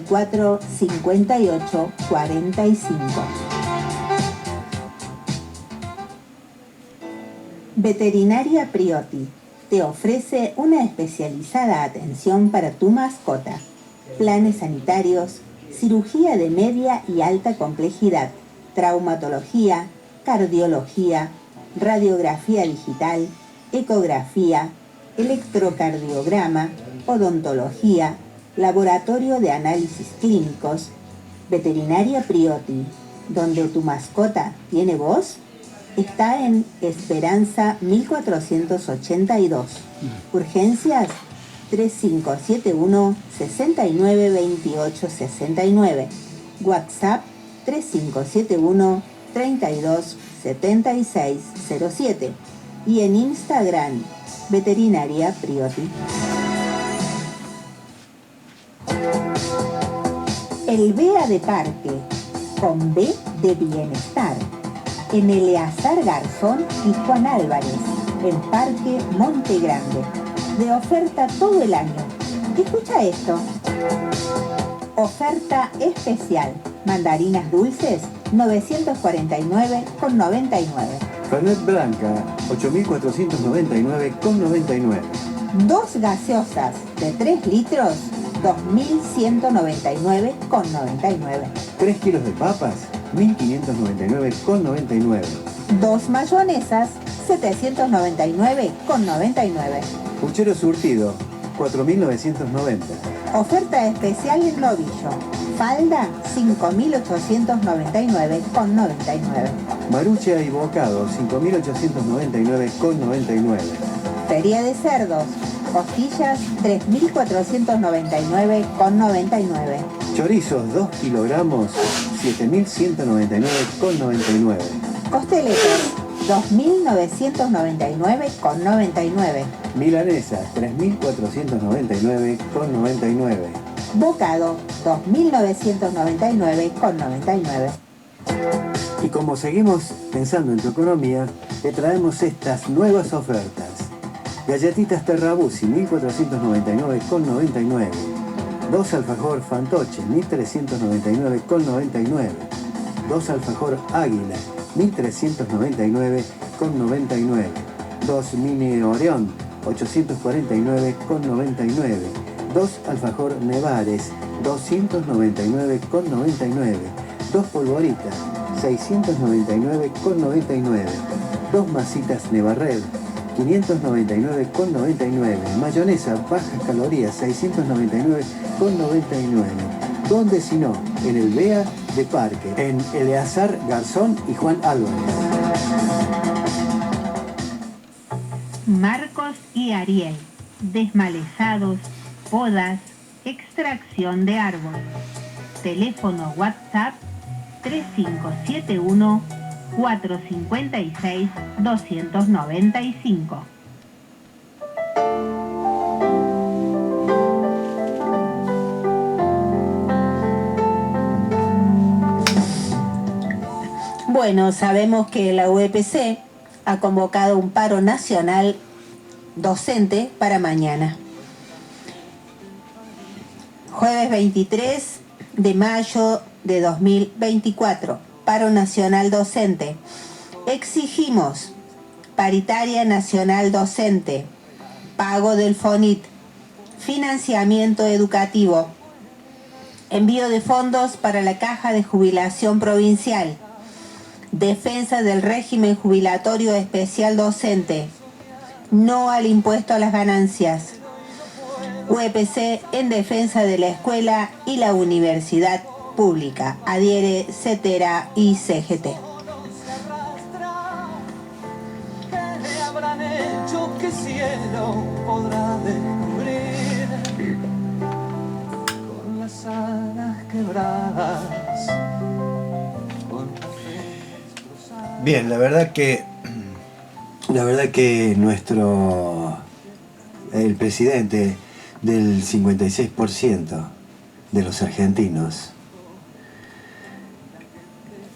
458 45. Veterinaria Priotti te ofrece una especializada atención para tu mascota, planes sanitarios, cirugía de media y alta complejidad, traumatología, cardiología, radiografía digital, ecografía, electrocardiograma, odontología, laboratorio de análisis clínicos. Veterinaria Priotti, donde tu mascota tiene voz, está en Esperanza 1482. Urgencias 3571 69 28 69. WhatsApp 3571 32 76 07. Y en Instagram, Veterinaria Priotti. El BEA de Parque, con B de Bienestar, en Eleazar Garzón y Juan Álvarez, en Parque Monte Grande, de oferta todo el año. Escucha esto. Oferta especial, mandarinas dulces, 949,99. Fernet Blanca, 8.499,99. Dos gaseosas de 3 litros, 2.199,99. 3 kilos de papas, 1.599,99. Dos mayonesas, 799,99. Puchero surtido, 4.990. Oferta especial en novillo. Falda, 5.899,99. Marucha y bocado, 5.899,99. Feria de cerdos. Costillas, 3.499,99. Chorizos, 2 kilogramos, 7.199,99. Costeletas, 2.999,99. Milanesa, 3.499,99. Bocado, 2.999,99. Y como seguimos pensando en tu economía, te traemos estas nuevas ofertas. Galletitas Terrabusi, 1.499,99. 2 alfajor Fantoche, 1.399,99. 2 alfajor Águila, 1.399,99. 2 mini Orión, 849,99. 2 alfajor Nevares, 299,99. 2 polvoritas, 699,99. 2 masitas Nevarred, 599,99. Mayonesa bajas calorías, 699,99. ¿Dónde si no? En el BEA de Parque, en Eleazar Garzón y Juan Álvarez. Marcos y Ariel, desmalezados, podas, extracción de árbol. Teléfono WhatsApp 3571 456 295. Bueno, sabemos que la UEPC ha convocado un paro nacional docente para mañana. Jueves 23 de mayo de 2024, paro nacional docente. Exigimos paritaria nacional docente, pago del FONIT, financiamiento educativo, envío de fondos para la Caja de Jubilación Provincial, defensa del régimen jubilatorio especial docente, no al impuesto a las ganancias. UEPC en defensa de la escuela y la universidad pública. Adhiere CETERA y CGT. Bien, la verdad que el presidente del 56% de los argentinos,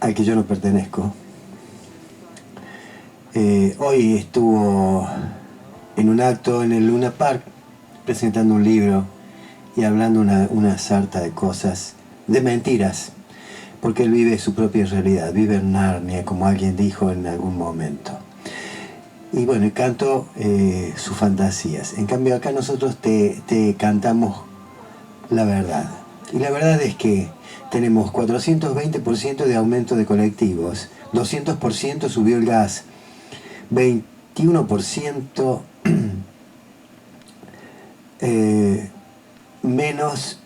al que yo no pertenezco, hoy estuvo en un acto en el Luna Park presentando un libro y hablando una sarta de cosas, de mentiras, porque él vive su propia realidad, vive en Narnia, como alguien dijo en algún momento. Y bueno, canto sus fantasías. En cambio acá nosotros te cantamos la verdad. Y la verdad es que tenemos 420% de aumento de colectivos, 200% subió el gas, 21% menos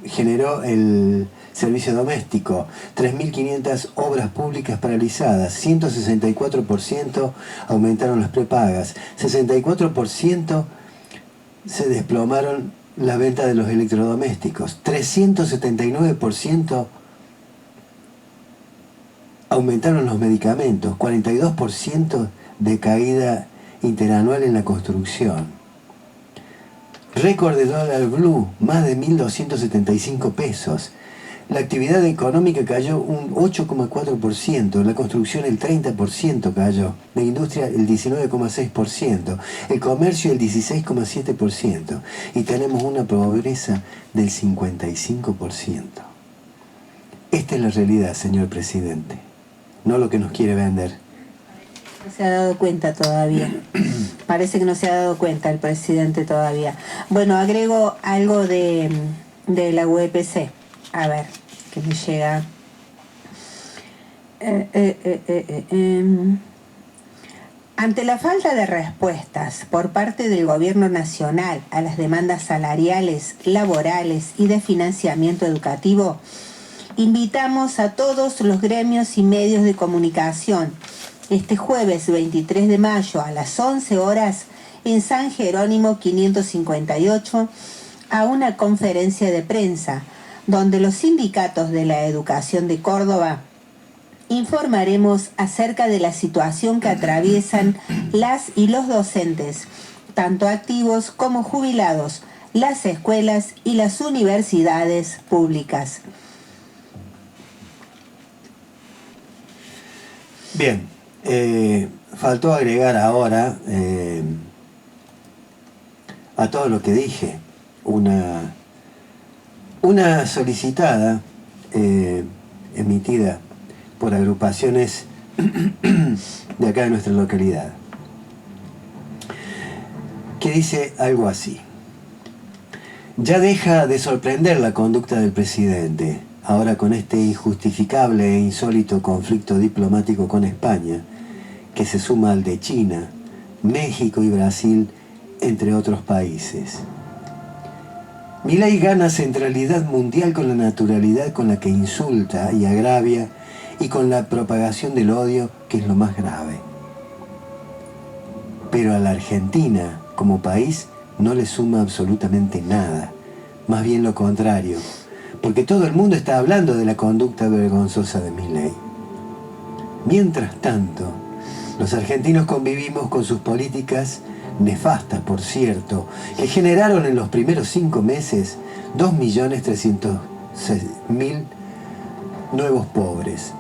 generó el servicio doméstico, 3.500 obras públicas paralizadas, 164% aumentaron las prepagas, 64% se desplomaron la venta de los electrodomésticos, 379% aumentaron los medicamentos, 42% de caída interanual en la construcción. Récord de dólar blue, más de 1.275 pesos. La actividad económica cayó un 8,4%, la construcción el 30% cayó, la industria el 19,6%, el comercio el 16,7% y tenemos una pobreza del 55%. Esta es la realidad, señor presidente, no lo que nos quiere vender. No se ha dado cuenta todavía. Parece que no se ha dado cuenta el presidente todavía. Bueno, agrego algo de la UPC. A ver, que me llega. Ante la falta de respuestas por parte del gobierno nacional a las demandas salariales, laborales y de financiamiento educativo, invitamos a todos los gremios y medios de comunicación este jueves 23 de mayo a las 11 horas en San Jerónimo 558 a una conferencia de prensa donde los sindicatos de la educación de Córdoba informaremos acerca de la situación que atraviesan las y los docentes, tanto activos como jubilados, las escuelas y las universidades públicas. Bien, faltó agregar ahora a todo lo que dije una solicitada emitida por agrupaciones de acá de nuestra localidad, que dice algo así: ya deja de sorprender la conducta del presidente, ahora con este injustificable e insólito conflicto diplomático con España, que se suma al de China, México y Brasil, entre otros países. Milei gana centralidad mundial con la naturalidad con la que insulta y agravia y con la propagación del odio, que es lo más grave. Pero a la Argentina, como país, no le suma absolutamente nada, más bien lo contrario, porque todo el mundo está hablando de la conducta vergonzosa de Milei. Mientras tanto, los argentinos convivimos con sus políticas nefastas, por cierto, que generaron en los primeros 5 meses 2.300.000 nuevos pobres.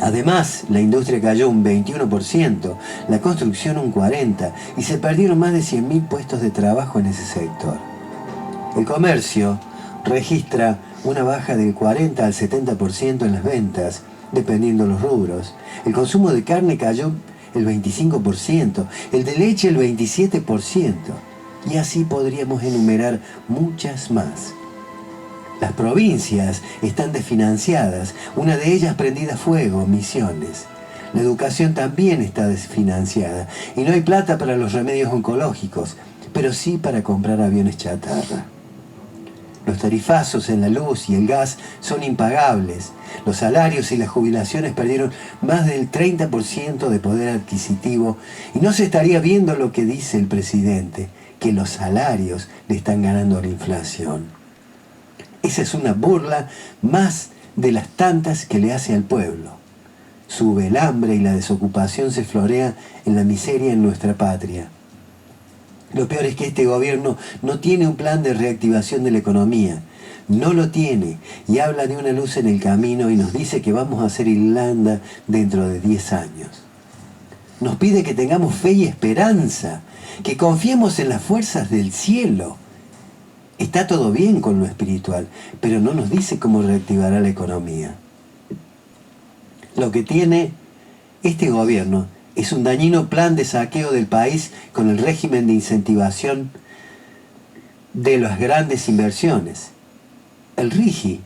Además, la industria cayó un 21%, la construcción un 40% y se perdieron más de 100.000 puestos de trabajo en ese sector. El comercio registra una baja del 40 al 70% en las ventas, dependiendo los rubros. El consumo de carne cayó el 25%, el de leche el 27%, y así podríamos enumerar muchas más. Las provincias están desfinanciadas, una de ellas prendida a fuego, Misiones. La educación también está desfinanciada, y no hay plata para los remedios oncológicos, pero sí para comprar aviones chatarra. Los tarifazos en la luz y el gas son impagables. Los salarios y las jubilaciones perdieron más del 30% de poder adquisitivo y no se estaría viendo lo que dice el presidente, que los salarios le están ganando a la inflación. Esa es una burla más de las tantas que le hace al pueblo. Sube el hambre y la desocupación se florea en la miseria en nuestra patria. Lo peor es que este gobierno no tiene un plan de reactivación de la economía. No lo tiene y habla de una luz en el camino y nos dice que vamos a ser Irlanda dentro de 10 años. Nos pide que tengamos fe y esperanza, que confiemos en las fuerzas del cielo. Está todo bien con lo espiritual, pero no nos dice cómo reactivará la economía. Lo que tiene este gobierno es un dañino plan de saqueo del país con el régimen de incentivación de las grandes inversiones. El RIGI,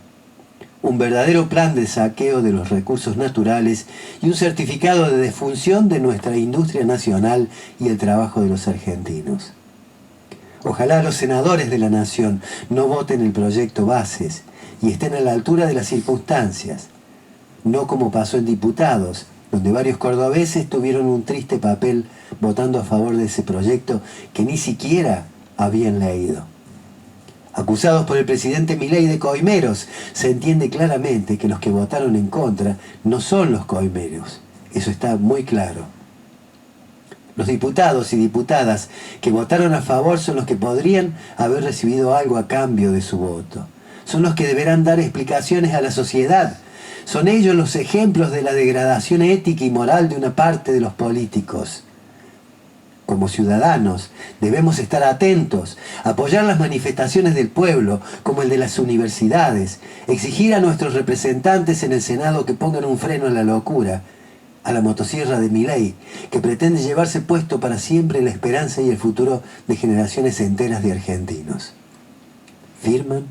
un verdadero plan de saqueo de los recursos naturales y un certificado de defunción de nuestra industria nacional y el trabajo de los argentinos. Ojalá los senadores de la nación no voten el proyecto Bases y estén a la altura de las circunstancias, no como pasó en diputados, donde varios cordobeses tuvieron un triste papel votando a favor de ese proyecto que ni siquiera habían leído. Acusados por el presidente Milei de coimeros, se entiende claramente que los que votaron en contra no son los coimeros. Eso está muy claro. Los diputados y diputadas que votaron a favor son los que podrían haber recibido algo a cambio de su voto. Son los que deberán dar explicaciones a la sociedad. Son ellos los ejemplos de la degradación ética y moral de una parte de los políticos. Como ciudadanos, debemos estar atentos, apoyar las manifestaciones del pueblo, como el de las universidades, exigir a nuestros representantes en el Senado que pongan un freno a la locura, a la motosierra de Milei, que pretende llevarse puesto para siempre la esperanza y el futuro de generaciones enteras de argentinos. Firman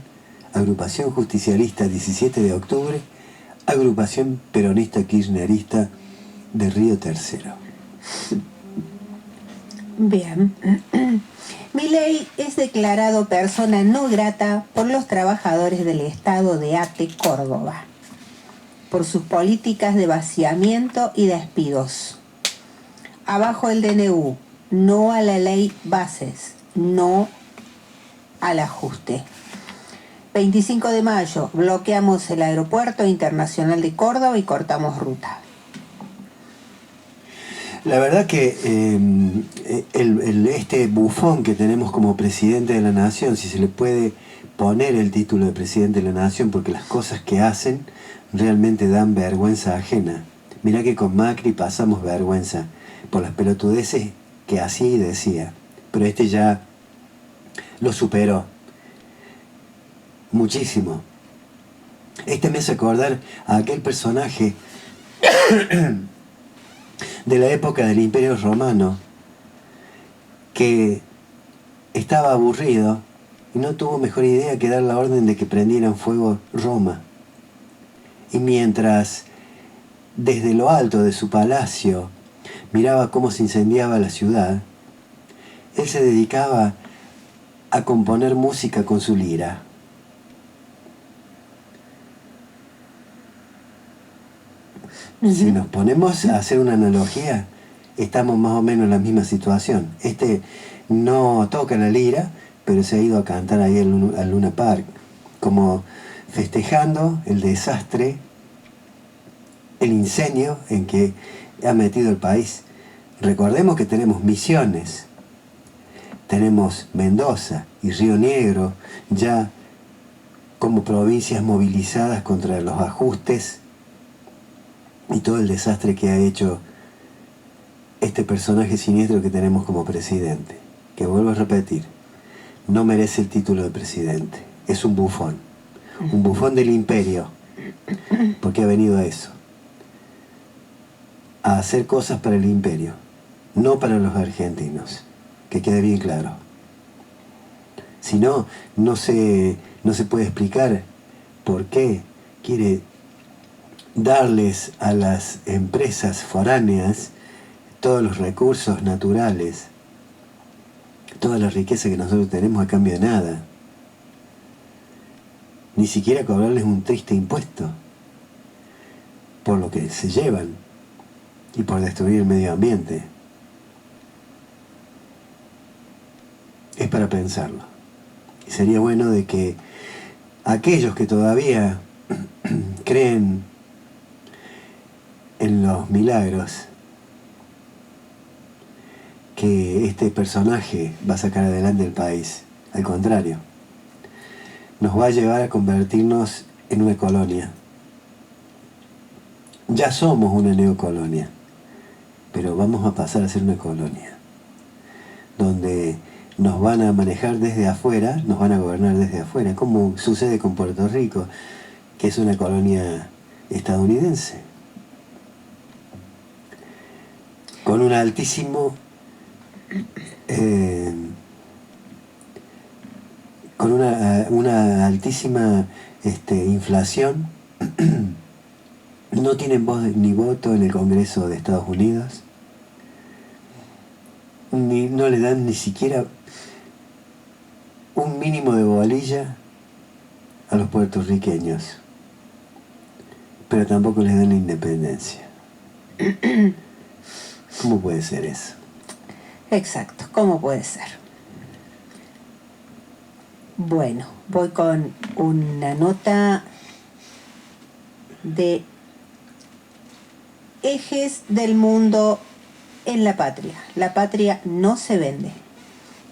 Agrupación Justicialista 17 de octubre, Agrupación Peronista Kirchnerista de Río Tercero. Bien. Milei es declarado persona no grata por los trabajadores del estado de Ate, Córdoba, por sus políticas de vaciamiento y despidos. Abajo el DNU, no a la ley Bases, no al ajuste. 25 de mayo, bloqueamos el Aeropuerto Internacional de Córdoba y cortamos ruta. La verdad que este bufón que tenemos como presidente de la nación, si se le puede poner el título de presidente de la nación, porque las cosas que hacen realmente dan vergüenza ajena. Mirá que con Macri pasamos vergüenza por las pelotudeces que hacía y decía, pero este ya lo superó muchísimo. Este me hace acordar a aquel personaje de la época del Imperio Romano que estaba aburrido y no tuvo mejor idea que dar la orden de que prendieran fuego Roma. Y mientras desde lo alto de su palacio miraba cómo se incendiaba la ciudad, él se dedicaba a componer música con su lira. Si nos ponemos a hacer una analogía, estamos más o menos en la misma situación. Este no toca la lira, pero se ha ido a cantar ahí al Luna Park, como festejando el desastre, el incendio en que ha metido el país. Recordemos que tenemos Misiones, tenemos Mendoza y Río Negro ya como provincias movilizadas contra los ajustes y todo el desastre que ha hecho este personaje siniestro que tenemos como presidente, que vuelvo a repetir, no merece el título de presidente, es un bufón del imperio, porque ha venido a eso, a hacer cosas para el imperio, no para los argentinos, que quede bien claro. Si no, no se puede explicar por qué quiere darles a las empresas foráneas todos los recursos naturales, toda la riqueza que nosotros tenemos a cambio de nada. Ni siquiera cobrarles un triste impuesto por lo que se llevan y por destruir el medio ambiente. Es para pensarlo. Y sería bueno de que aquellos que todavía creen en los milagros, que este personaje va a sacar adelante el país. Al contrario, nos va a llevar a convertirnos en una colonia. Ya somos una neocolonia, pero vamos a pasar a ser una colonia, donde nos van a manejar desde afuera, nos van a gobernar desde afuera, como sucede con Puerto Rico, que es una colonia estadounidense, con un altísimo con una altísima inflación. No tienen voz ni voto en el Congreso de Estados Unidos, no le dan ni siquiera un mínimo de bolilla a los puertorriqueños, pero tampoco les dan la independencia. ¿Cómo puede ser eso? Exacto, ¿cómo puede ser? Bueno, voy con una nota de Ejes del mundo en la patria. La patria no se vende.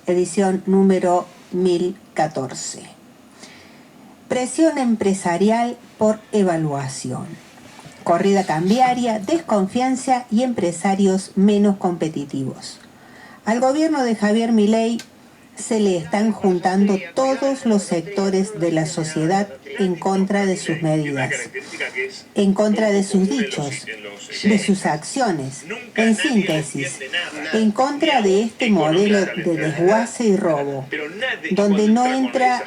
Edición número 1014. Presión empresarial por evaluación. Corrida cambiaria, desconfianza y empresarios menos competitivos. Al gobierno de Javier Milei se le están juntando todos los sectores de la sociedad en contra de sus medidas, en contra de sus dichos, de sus acciones, en síntesis, en contra de este modelo de desguace y robo, donde no entra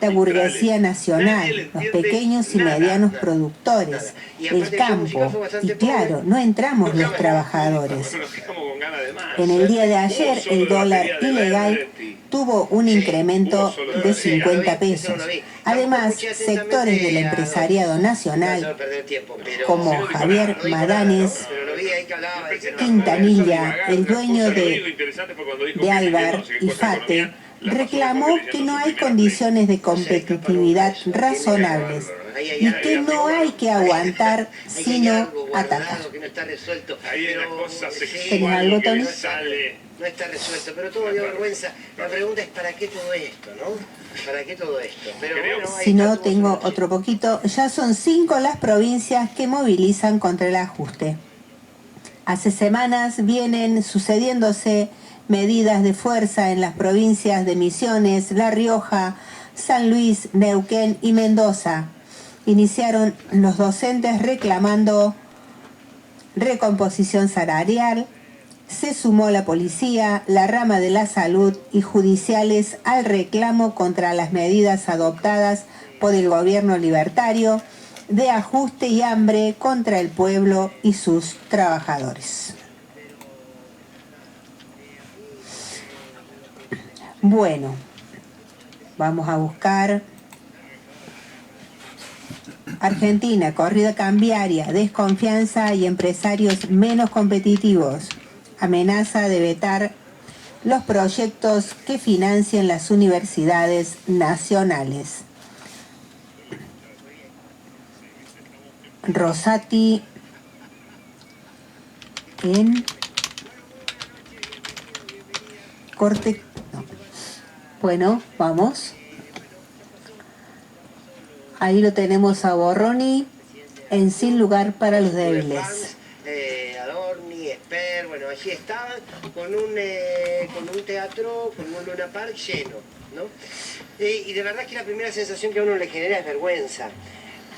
la burguesía nacional, los pequeños y medianos productores, el campo, y claro, no entramos los trabajadores. En el día de ayer, el dólar ilegal tuvo un incremento de 50 pesos. Además, sectores del empresariado nacional, como Javier Madanes Quintanilla, el dueño de Alvar y Fate, reclamó que no hay condiciones de competitividad razonables y que no hay que aguantar sino atacar. ¿Tenés algo, Tony? No está resuelto, pero todo dio vergüenza. La pregunta es ¿para qué todo esto, no? ¿Para qué todo esto? Pero bueno, si no, tengo otro poquito. Ya son 5 las provincias que movilizan contra el ajuste. Hace semanas vienen sucediéndose medidas de fuerza en las provincias de Misiones, La Rioja, San Luis, Neuquén y Mendoza. Iniciaron los docentes reclamando recomposición salarial. Se sumó la policía, la rama de la salud y judiciales al reclamo contra las medidas adoptadas por el gobierno libertario de ajuste y hambre contra el pueblo y sus trabajadores. Bueno, vamos a buscar Argentina, corrida cambiaria, desconfianza y empresarios menos competitivos. Amenaza de vetar los proyectos que financien las universidades nacionales. Rosati en corte. No. Bueno, vamos. Ahí lo tenemos a Borroni en Sin lugar para los débiles. Adorni, Esper, bueno, allí estaban con un teatro, con un Luna Park lleno, ¿no? Y de verdad que la primera sensación que a uno le genera es vergüenza.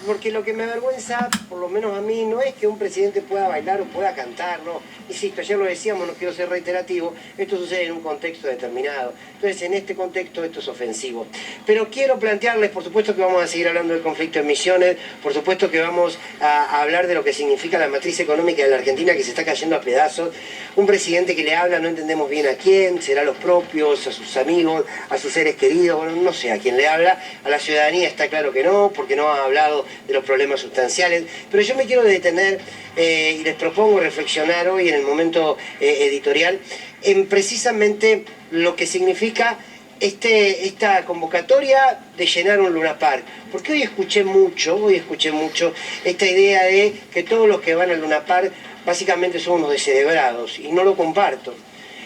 Porque lo que me avergüenza, por lo menos a mí, no es que un presidente pueda bailar o pueda cantar, no. Insisto, ayer lo decíamos, no quiero ser reiterativo, esto sucede en un contexto determinado. Entonces, en este contexto, esto es ofensivo. Pero quiero plantearles, por supuesto que vamos a seguir hablando del conflicto en Misiones, por supuesto que vamos a hablar de lo que significa la matriz económica de la Argentina, que se está cayendo a pedazos. Un presidente que le habla, no entendemos bien a quién, será a los propios, a sus amigos, a sus seres queridos, bueno, no sé a quién le habla. A la ciudadanía está claro que no, porque no ha hablado de los problemas sustanciales, pero yo me quiero detener y les propongo reflexionar hoy en el momento editorial en precisamente lo que significa esta convocatoria de llenar un Luna Park, porque hoy escuché mucho esta idea de que todos los que van al Luna Park básicamente son unos descerebrados, y no lo comparto.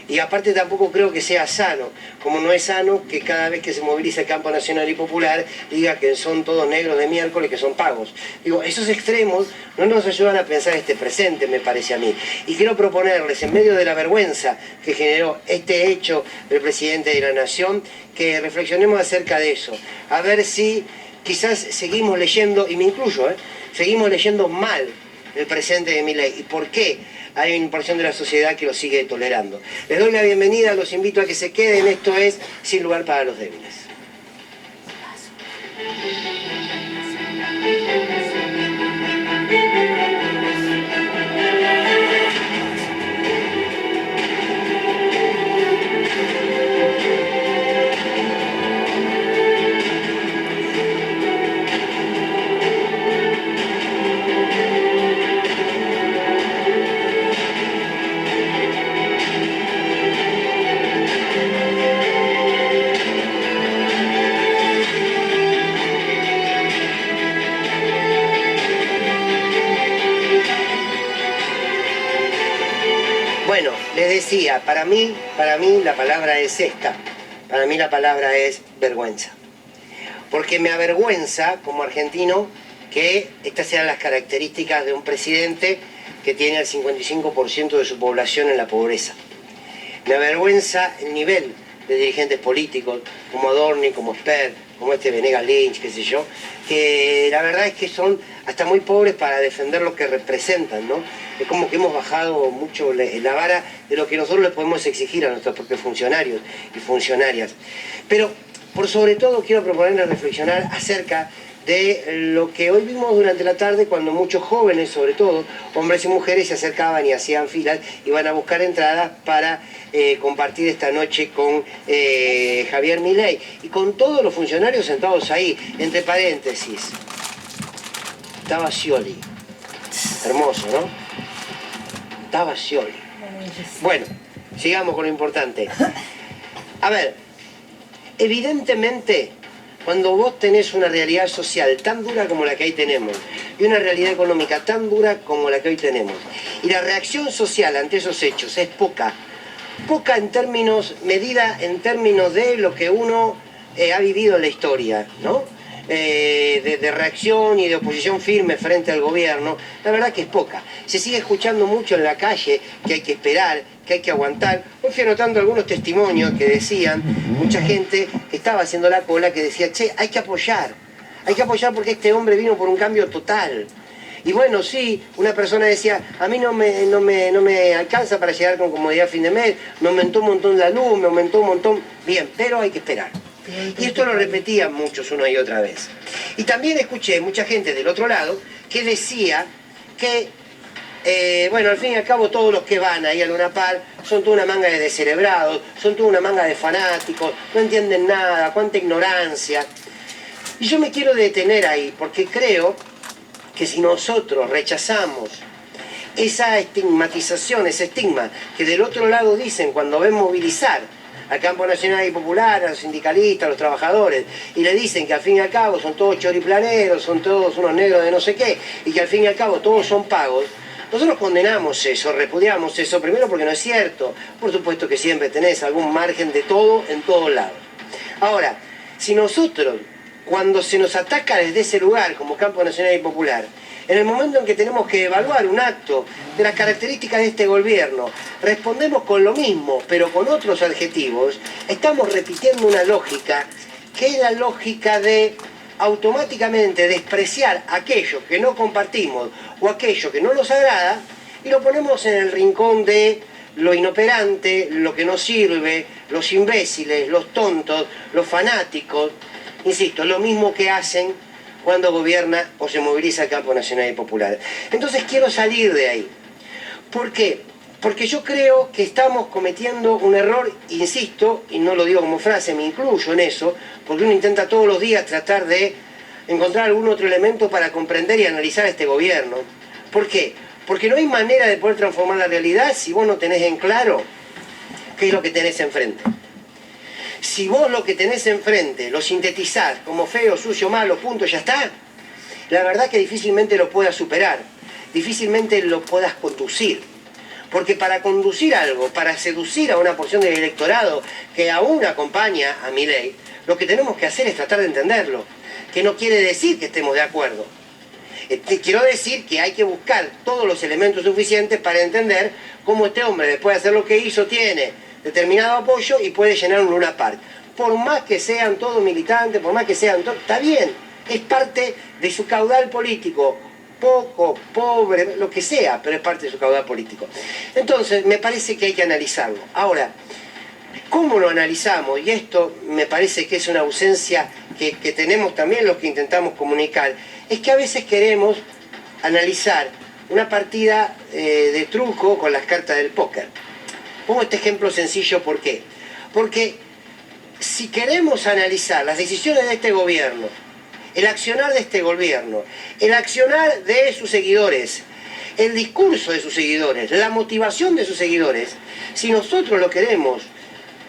Y aparte tampoco creo que sea sano, como no es sano que cada vez que se moviliza el campo nacional y popular diga que son todos negros de miércoles, que son pagos. Digo, esos extremos no nos ayudan a pensar este presente, me parece a mí. Y quiero proponerles, en medio de la vergüenza que generó este hecho del presidente de la Nación, que reflexionemos acerca de eso. A ver si quizás seguimos leyendo, y me incluyo, seguimos leyendo mal el presente de Milei. ¿Y por qué? Hay una porción de la sociedad que lo sigue tolerando. Les doy la bienvenida, los invito a que se queden. Esto es Sin Lugar para los Débiles. Bueno, les decía, para mí la palabra es esta. Para mí la palabra es vergüenza. Porque me avergüenza, como argentino, que estas sean las características de un presidente que tiene el 55% de su población en la pobreza. Me avergüenza el nivel de dirigentes políticos, como Adorni, como Sper, como este Venegas Lynch, qué sé yo, que la verdad es que son hasta muy pobres para defender lo que representan, ¿no? Es como que hemos bajado mucho la vara de lo que nosotros les podemos exigir a nuestros propios funcionarios y funcionarias. Pero, por sobre todo, quiero proponerles reflexionar acerca de lo que hoy vimos durante la tarde, cuando muchos jóvenes, sobre todo, hombres y mujeres, se acercaban y hacían filas, iban a buscar entradas para compartir esta noche con Javier Milei y con todos los funcionarios sentados ahí, entre paréntesis. Estaba Scioli. Hermoso, ¿no? Estaba Scioli. Bueno, sigamos con lo importante. A ver, evidentemente, cuando vos tenés una realidad social tan dura como la que hoy tenemos, y una realidad económica tan dura como la que hoy tenemos, y la reacción social ante esos hechos es poca en términos, medida en términos de lo que uno ha vivido en la historia, ¿no? De reacción y de oposición firme frente al gobierno, la verdad que es poca. Se sigue escuchando mucho en la calle que hay que esperar, que hay que aguantar. Hoy fui anotando algunos testimonios que decían, mucha gente que estaba haciendo la cola, que decía, che, hay que apoyar porque este hombre vino por un cambio total. Y bueno, sí, una persona decía, a mí no me alcanza para llegar con comodidad a fin de mes, me aumentó un montón la luz, me aumentó un montón, bien, pero hay que esperar. Y esto lo repetían muchos una y otra vez. Y también escuché mucha gente del otro lado que decía que, bueno, al fin y al cabo todos los que van ahí a Luna Park son toda una manga de descerebrados, son toda una manga de fanáticos, no entienden nada, cuánta ignorancia. Y yo me quiero detener ahí, porque creo que si nosotros rechazamos esa estigmatización, ese estigma que del otro lado dicen cuando ven movilizar al campo nacional y popular, a los sindicalistas, a los trabajadores, y le dicen que al fin y al cabo son todos choriplaneros, son todos unos negros de no sé qué, y que al fin y al cabo todos son pagos, nosotros condenamos eso, repudiamos eso, primero porque no es cierto, por supuesto que siempre tenés algún margen de todo en todos lados. Ahora, si nosotros, cuando se nos ataca desde ese lugar como campo nacional y popular, en el momento en que tenemos que evaluar un acto de las características de este gobierno, respondemos con lo mismo, pero con otros adjetivos, estamos repitiendo una lógica, que es la lógica de automáticamente despreciar aquello que no compartimos o aquello que no nos agrada, y lo ponemos en el rincón de lo inoperante, lo que no sirve, los imbéciles, los tontos, los fanáticos. Insisto, lo mismo que hacen cuando gobierna o se moviliza el campo nacional y popular. Entonces quiero salir de ahí. ¿Por qué? Porque yo creo que estamos cometiendo un error, insisto, y no lo digo como frase, me incluyo en eso, porque uno intenta todos los días tratar de encontrar algún otro elemento para comprender y analizar este gobierno. ¿Por qué? Porque no hay manera de poder transformar la realidad si vos no tenés en claro qué es lo que tenés enfrente. Si vos lo que tenés enfrente lo sintetizás como feo, sucio, malo, punto, ya está, la verdad que difícilmente lo puedas superar, difícilmente lo puedas conducir. Porque para conducir algo, para seducir a una porción del electorado que aún acompaña a Milei, lo que tenemos que hacer es tratar de entenderlo. Que no quiere decir que estemos de acuerdo. Quiero decir que hay que buscar todos los elementos suficientes para entender cómo este hombre, después de hacer lo que hizo, tiene determinado apoyo y puede llenar un Luna Park. Por más que sean todos militantes, por más que sean todos... Está bien, es parte de su caudal político. Poco, pobre, lo que sea, pero es parte de su caudal político. Entonces, me parece que hay que analizarlo. Ahora, ¿cómo lo analizamos? Y esto me parece que es una ausencia que tenemos también los que intentamos comunicar. Es que a veces queremos analizar una partida de truco con las cartas del póker. Pongo este ejemplo sencillo, ¿por qué? Porque si queremos analizar las decisiones de este gobierno, el accionar de este gobierno, el accionar de sus seguidores, el discurso de sus seguidores, la motivación de sus seguidores, si nosotros lo queremos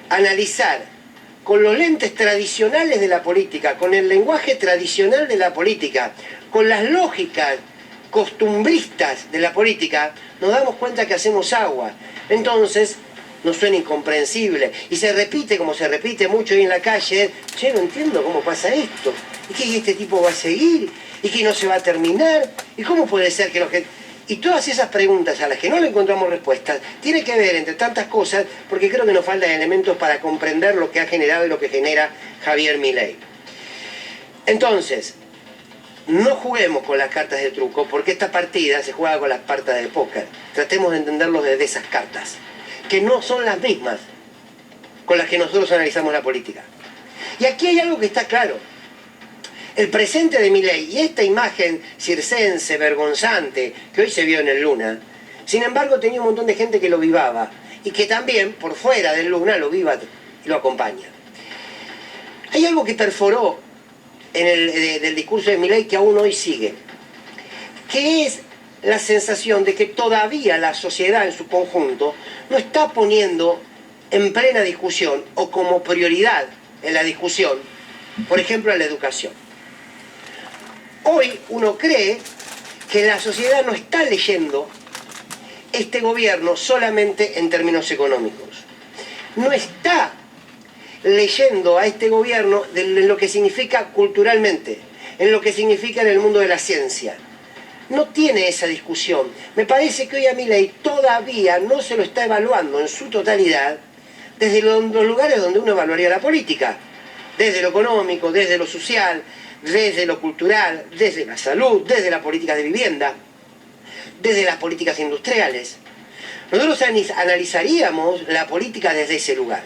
analizar con los lentes tradicionales de la política, con el lenguaje tradicional de la política, con las lógicas costumbristas de la política, nos damos cuenta que hacemos agua. Entonces, nos suena incomprensible. Y se repite, como se repite mucho ahí en la calle, yo no entiendo cómo pasa esto. ¿Y qué este tipo va a seguir? ¿Y que no se va a terminar? ¿Y cómo puede ser que los que...? Y todas esas preguntas a las que no le encontramos respuestas, tiene que ver, entre tantas cosas, porque creo que nos faltan elementos para comprender lo que ha generado y lo que genera Javier Milei. Entonces, no juguemos con las cartas de truco, porque esta partida se juega con las cartas de póker. Tratemos de entenderlo desde esas cartas, que no son las mismas con las que nosotros analizamos la política. Y aquí hay algo que está claro. El presente de Milei y esta imagen circense, vergonzante, que hoy se vio en el Luna, sin embargo tenía un montón de gente que lo vivaba y que también, por fuera del Luna, lo viva y lo acompaña. Hay algo que perforó en del discurso de Milei que aún hoy sigue, que es la sensación de que todavía la sociedad en su conjunto no está poniendo en plena discusión o como prioridad en la discusión, por ejemplo, la educación. Hoy uno cree que la sociedad no está leyendo este gobierno solamente en términos económicos. No está leyendo a este gobierno de lo que significa culturalmente, en lo que significa en el mundo de la ciencia. No tiene esa discusión. Me parece que hoy a Milei todavía no se lo está evaluando en su totalidad desde los lugares donde uno evaluaría la política. Desde lo económico, desde lo social, desde lo cultural, desde la salud, desde la política de vivienda, desde las políticas industriales. Nosotros analizaríamos la política desde ese lugar.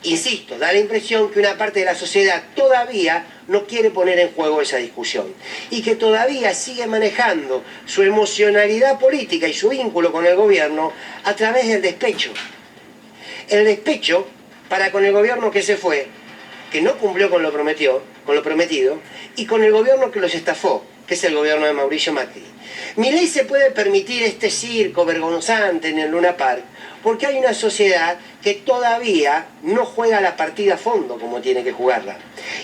Insisto, da la impresión que una parte de la sociedad todavía no quiere poner en juego esa discusión y que todavía sigue manejando su emocionalidad política y su vínculo con el gobierno a través del despecho. El despecho para con el gobierno que se fue, que no cumplió con lo prometido, y con el gobierno que los estafó, que es el gobierno de Mauricio Macri. Milei se puede permitir este circo vergonzante en el Luna Park porque hay una sociedad que todavía no juega la partida a fondo como tiene que jugarla.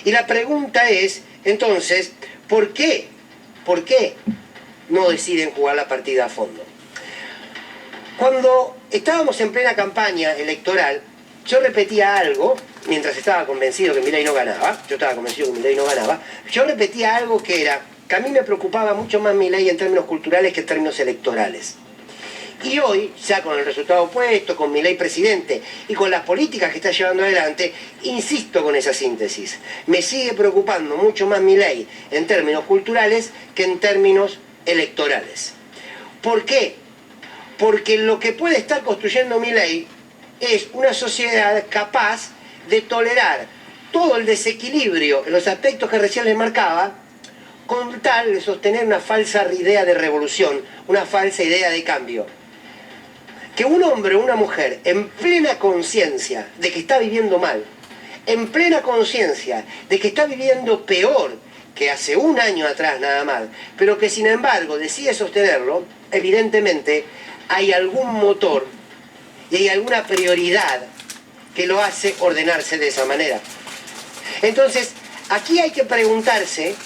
Y la pregunta es, entonces, ¿por qué? ¿Por qué no deciden jugar la partida a fondo? Cuando estábamos en plena campaña electoral, yo repetía algo, mientras estaba convencido que Milei no ganaba, yo repetía algo que era que a mí me preocupaba mucho más Milei en términos culturales que en términos electorales. Y hoy, ya con el resultado opuesto, con Milei presidente y con las políticas que está llevando adelante, insisto con esa síntesis. Me sigue preocupando mucho más Milei en términos culturales que en términos electorales. ¿Por qué? Porque lo que puede estar construyendo Milei es una sociedad capaz de tolerar todo el desequilibrio en los aspectos que recién les marcaba, con tal de sostener una falsa idea de revolución, una falsa idea de cambio. Que un hombre o una mujer en plena conciencia de que está viviendo mal, en plena conciencia de que está viviendo peor que hace un año atrás nada más, pero que sin embargo decide sostenerlo, evidentemente hay algún motor y hay alguna prioridad que lo hace ordenarse de esa manera. Entonces, aquí hay que preguntarse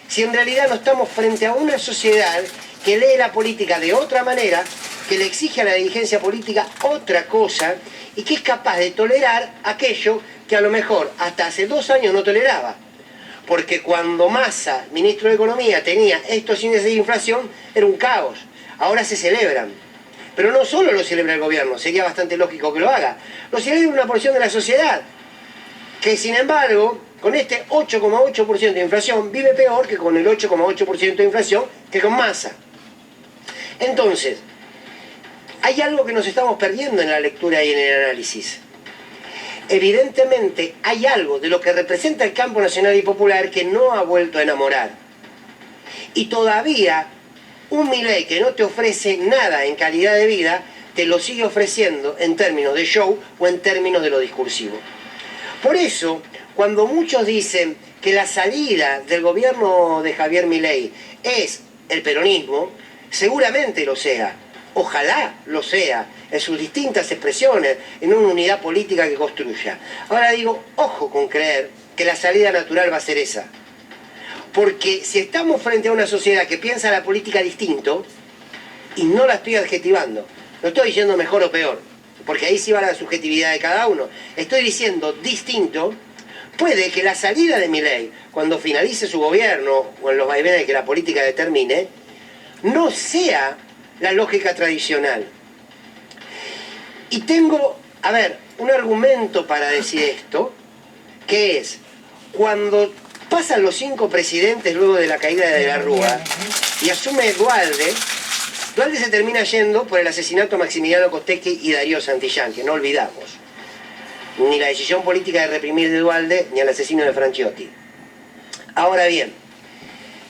si en realidad no estamos frente a una sociedad que lee la política de otra manera, que le exige a la dirigencia política otra cosa y que es capaz de tolerar aquello que a lo mejor hasta hace 2 años no toleraba. Porque cuando Massa, ministro de Economía, tenía estos índices de inflación, era un caos. Ahora se celebran. Pero no solo lo celebra el gobierno, sería bastante lógico que lo haga. Lo celebra una porción de la sociedad, que sin embargo, con este 8,8% de inflación, vive peor que con el 8,8% de inflación que con Massa. Entonces, hay algo que nos estamos perdiendo en la lectura y en el análisis. Evidentemente hay algo de lo que representa el campo nacional y popular que no ha vuelto a enamorar. Y todavía un Milei que no te ofrece nada en calidad de vida, te lo sigue ofreciendo en términos de show o en términos de lo discursivo. Por eso, cuando muchos dicen que la salida del gobierno de Javier Milei es el peronismo, seguramente lo sea. Ojalá lo sea, en sus distintas expresiones, en una unidad política que construya. Ahora digo, ojo con creer que la salida natural va a ser esa. Porque si estamos frente a una sociedad que piensa la política distinto, y no la estoy adjetivando, no estoy diciendo mejor o peor, porque ahí sí va la subjetividad de cada uno, estoy diciendo distinto, puede que la salida de Milei, cuando finalice su gobierno, o en los vaivenes que la política determine, no sea la lógica tradicional. Y tengo, a ver, un argumento para decir esto, que es, cuando pasan los 5 presidentes luego de la caída de la Rúa, y asume Duhalde se termina yendo por el asesinato de Maximiliano Costecchi y Darío Santillán, que no olvidamos. Ni la decisión política de reprimir de Duhalde, ni al asesino de Franchiotti. Ahora bien,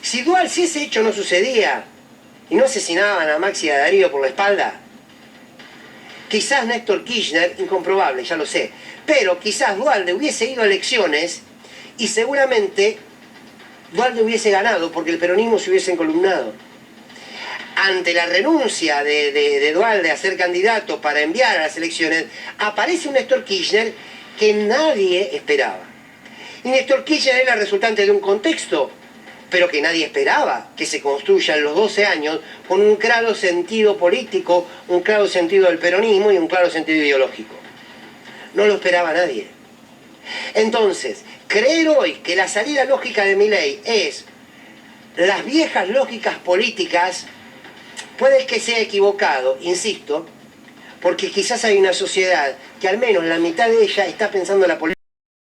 si ese hecho no sucedía, y no asesinaban a Maxi y a Darío por la espalda, quizás Néstor Kirchner, incomprobable, ya lo sé, pero quizás Duhalde hubiese ido a elecciones y seguramente Duhalde hubiese ganado porque el peronismo se hubiese encolumnado. Ante la renuncia de Duhalde a ser candidato para enviar a las elecciones, aparece un Néstor Kirchner que nadie esperaba. Y Néstor Kirchner era resultante de un contexto, pero que nadie esperaba que se construya en los 12 años con un claro sentido político, un claro sentido del peronismo y un claro sentido ideológico. No lo esperaba nadie. Entonces, creer hoy que la salida lógica de Milei es las viejas lógicas políticas, puede que sea equivocado, insisto, porque quizás hay una sociedad que al menos la mitad de ella está pensando en la política.